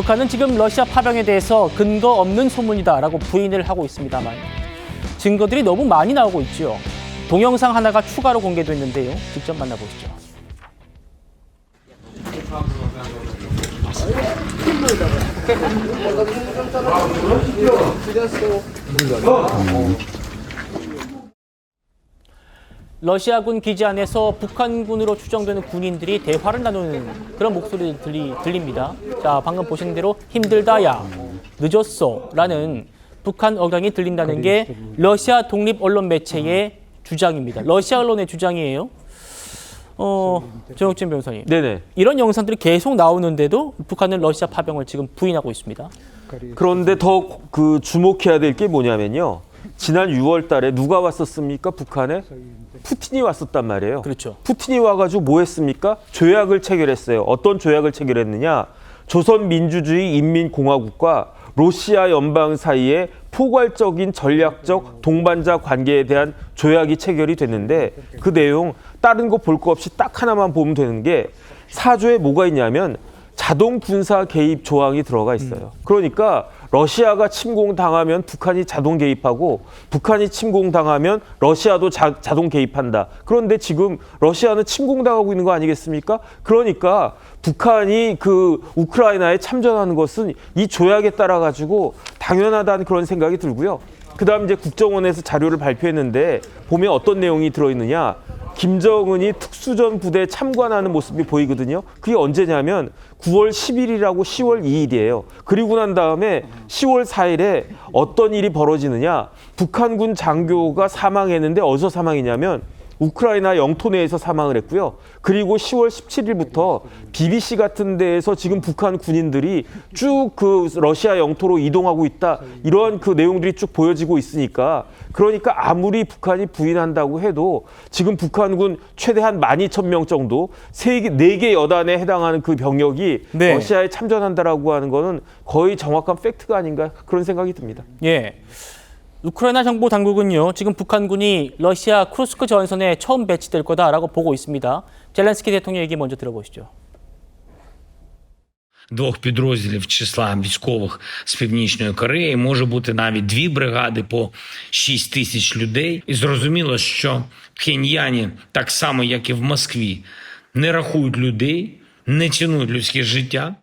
북한은 지금 러시아 파병에 대해서 근거 없는 소문이다라고 부인을 하고 있습니다만 증거들이 너무 많이 나오고 있죠. 동영상 하나가 추가로 공개됐는데요. 직접 만나보시죠. 러시아군 기지 안에서 북한군으로 추정되는 군인들이 대화를 나누는 그런 목소리들이 들립니다. 자, 방금 보신 대로 힘들다야, 늦었어라는 북한 억양이 들린다는 게 러시아 독립 언론 매체의 주장입니다. 러시아 언론의 주장이에요. 정혁진 변호사님. 네네. 이런 영상들이 계속 나오는데도 북한은 러시아 파병을 지금 부인하고 있습니다. 그런데 더 주목해야 될 게 뭐냐면요. 지난 6월 달에 누가 왔었습니까? 북한에? 푸틴이 왔었단 말이에요. 그렇죠. 푸틴이 와가지고 뭐 했습니까? 조약을 체결했어요. 어떤 조약을 체결했느냐? 조선민주주의 인민공화국과 러시아 연방 사이에 포괄적인 전략적 동반자 관계에 대한 조약이 체결이 됐는데 그 내용 다른 거 볼 거 없이 딱 하나만 보면 되는 게 4조에 뭐가 있냐면 자동 군사 개입 조항이 들어가 있어요. 그러니까 러시아가 침공당하면 북한이 자동 개입하고 북한이 침공당하면 러시아도 자동 개입한다. 그런데 지금 러시아는 침공당하고 있는 거 아니겠습니까? 그러니까 북한이 우크라이나에 참전하는 것은 이 조약에 따라 가지고 당연하다는 그런 생각이 들고요. 그다음 이제 국정원에서 자료를 발표했는데 보면 어떤 내용이 들어있느냐. 김정은이 특수전 부대에 참관하는 모습이 보이거든요. 그게 언제냐면 9월 10일이라고 10월 2일이에요. 그리고 난 다음에 10월 4일에 어떤 일이 벌어지느냐. 북한군 장교가 사망했는데 어디서 사망했냐면 우크라이나 영토 내에서 사망을 했고요. 그리고 10월 17일부터 BBC 같은 데에서 지금 북한 군인들이 쭉 러시아 영토로 이동하고 있다. 이러한 내용들이 쭉 보여지고 있으니까 그러니까 아무리 북한이 부인한다고 해도 지금 북한군 최대한 12,000명 정도 4개 여단에 해당하는 그 병력이 네. 러시아에 참전한다라고 하는 거는 거의 정확한 팩트가 아닌가 그런 생각이 듭니다. 예. 우크라이나 정부 당국은요, 지금 북한군이 러시아 쿠르스크 전선에 처음 배치될 거다라고 보고 있습니다. 젤렌스키 대통령 얘기 먼저 들어보시죠. Двох підрозділів числа військових з Північної Кореї може бути навіть 2 бригади по 6 тисяч людей. І зрозуміло, що в Пхеньяні, так само як і в Москві, не рахують людей, не цінують людське життя.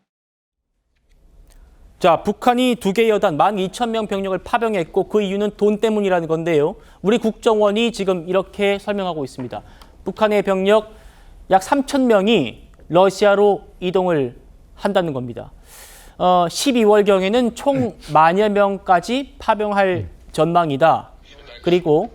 자, 북한이 2개 여단 12,000명 병력을 파병했고 그 이유는 돈 때문이라는 건데요. 우리 국정원이 지금 이렇게 설명하고 있습니다. 북한의 병력 약 3,000명이 러시아로 이동을 한다는 겁니다. 12월경에는 총 10,000여 명까지 파병할 전망이다. 그리고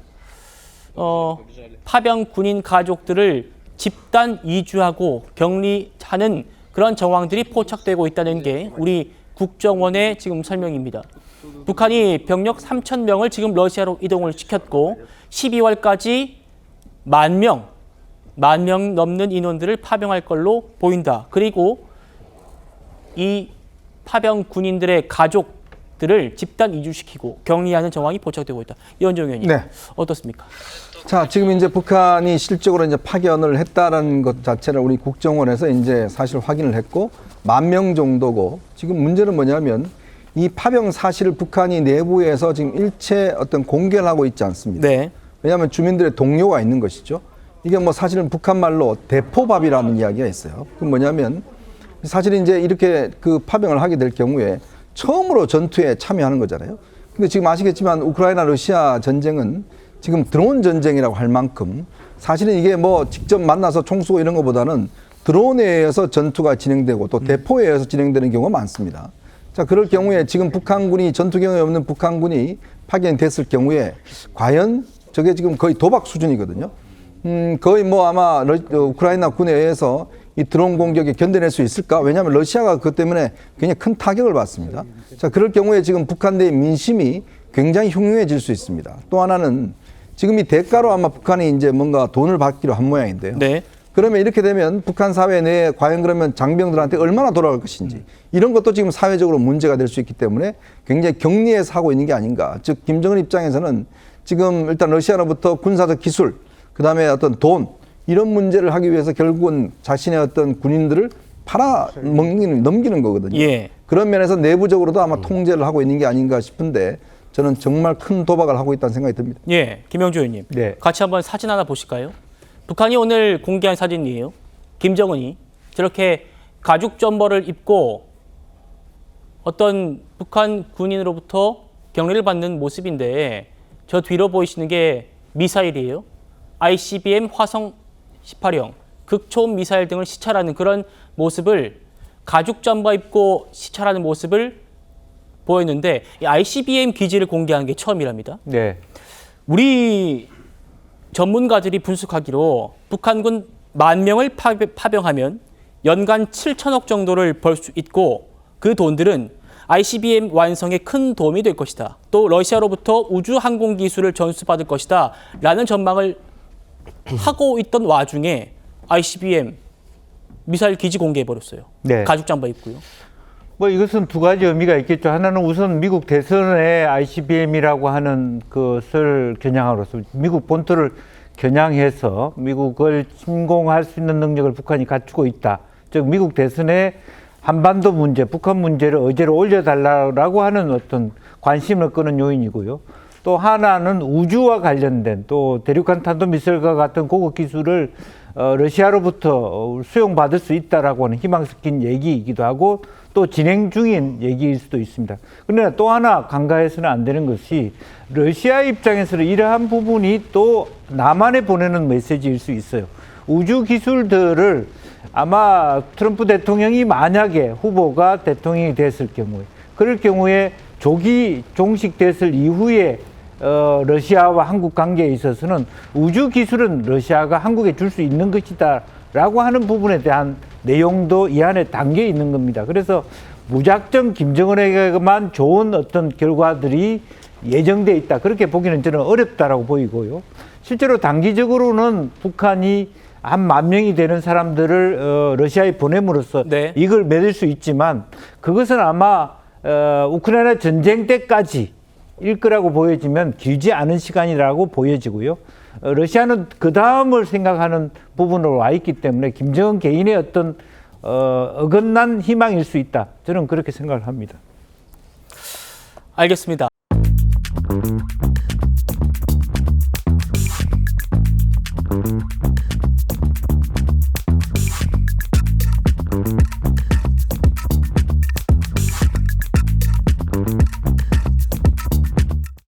파병 군인 가족들을 집단 이주하고 격리하는 그런 정황들이 포착되고 있다는 게 우리 국정원의 지금 설명입니다. 북한이 병력 3,000명을 지금 러시아로 이동을 시켰고 12월까지 10,000명 넘는 인원들을 파병할 걸로 보인다. 그리고 이 파병 군인들의 가족들을 집단 이주시키고 격리하는 정황이 포착되고 있다. 이현정 의원님, 네. 어떻습니까? 자, 지금 이제 북한이 실적으로 이제 파견을 했다는 것 자체를 우리 국정원에서 이제 사실 확인을 했고 10,000명 정도고 지금 문제는 뭐냐면 이 파병 사실을 북한이 내부에서 지금 일체 어떤 공개를 하고 있지 않습니다. 네. 왜냐하면 주민들의 동료가 있는 것이죠. 이게 뭐 사실은 북한 말로 대포밥이라는 이야기가 있어요. 그건 뭐냐면 사실 이제 이렇게 파병을 하게 될 경우에 처음으로 전투에 참여하는 거잖아요. 근데 지금 아시겠지만 우크라이나 러시아 전쟁은 지금 드론 전쟁이라고 할 만큼 사실은 이게 뭐 직접 만나서 총 쏘고 이런 것보다는 드론에 의해서 전투가 진행되고 또 대포에 의해서 진행되는 경우가 많습니다. 자, 그럴 경우에 지금 북한군이 전투 경험이 없는 북한군이 파견됐을 경우에 과연 저게 지금 거의 도박 수준이거든요. 거의 뭐 아마 우크라이나 군에 의해서 이 드론 공격에 견뎌낼 수 있을까? 왜냐하면 러시아가 그것 때문에 굉장히 큰 타격을 받습니다. 자, 그럴 경우에 지금 북한 내 민심이 굉장히 흉흉해질 수 있습니다. 또 하나는 지금 이 대가로 아마 북한이 이제 뭔가 돈을 받기로 한 모양인데요. 네. 그러면 이렇게 되면 북한 사회 내에 과연 그러면 장병들한테 얼마나 돌아갈 것인지 이런 것도 지금 사회적으로 문제가 될 수 있기 때문에 굉장히 격리해서 하고 있는 게 아닌가. 즉 김정은 입장에서는 지금 일단 러시아로부터 군사적 기술, 그다음에 어떤 돈 이런 문제를 하기 위해서 결국은 자신의 어떤 군인들을 넘기는 거거든요. 예. 그런 면에서 내부적으로도 아마 통제를 하고 있는 게 아닌가 싶은데 저는 정말 큰 도박을 하고 있다는 생각이 듭니다. 예, 김영주 의원님. 네. 같이 한번 사진 하나 보실까요? 북한이 오늘 공개한 사진이에요. 김정은이 저렇게 가죽 점퍼를 입고 어떤 북한 군인으로부터 격리를 받는 모습인데 저 뒤로 보이시는 게 미사일이에요. ICBM 화성 18형, 극초음 미사일 등을 시찰하는 그런 모습을 가죽 점퍼 입고 시찰하는 모습을 보였는데 이 ICBM 기지를 공개한 게 처음이랍니다. 네. 우리 전문가들이 분석하기로 북한군 10,000명을 파병하면 연간 7천억 정도를 벌 수 있고 그 돈들은 ICBM 완성에 큰 도움이 될 것이다. 또 러시아로부터 우주 항공 기술을 전수받을 것이다. 라는 전망을 하고 있던 와중에 ICBM 미사일 기지 공개해버렸어요. 네. 가죽 잠바 입고요. 뭐 이것은 두 가지 의미가 있겠죠. 하나는 우선 미국 대선의 ICBM이라고 하는 것을 겨냥으로써 미국 본토를 겨냥해서 미국을 침공할 수 있는 능력을 북한이 갖추고 있다. 즉 미국 대선에 한반도 문제, 북한 문제를 의제로 올려달라고 하는 어떤 관심을 끄는 요인이고요. 또 하나는 우주와 관련된 또 대륙간 탄도미사일과 같은 고급 기술을 러시아로부터 수용받을 수 있다라고 하는 희망 섞인 얘기이기도 하고 또 진행 중인 얘기일 수도 있습니다. 그러나 또 하나 간과해서는 안 되는 것이 러시아 입장에서는 이러한 부분이 또 남한에 보내는 메시지일 수 있어요. 우주 기술들을 아마 트럼프 대통령이 만약에 후보가 대통령이 됐을 경우에 그럴 경우에 조기 종식됐을 이후에 러시아와 한국 관계에 있어서는 우주 기술은 러시아가 한국에 줄 수 있는 것이다 라고 하는 부분에 대한 내용도 이 안에 담겨 있는 겁니다. 그래서 무작정 김정은에게만 좋은 어떤 결과들이 예정돼 있다. 그렇게 보기는 저는 어렵다라고 보이고요. 실제로 단기적으로는 북한이 한 10,000명이 되는 사람들을 러시아에 보냄으로써 네. 이걸 맺을 수 있지만 그것은 아마 우크라이나 전쟁 때까지 일 거라고 보여지면 길지 않은 시간이라고 보여지고요. 러시아는 그 다음을 생각하는 부분으로 와 있기 때문에 김정은 개인의 어떤 어긋난 희망일 수 있다. 저는 그렇게 생각을 합니다. 알겠습니다.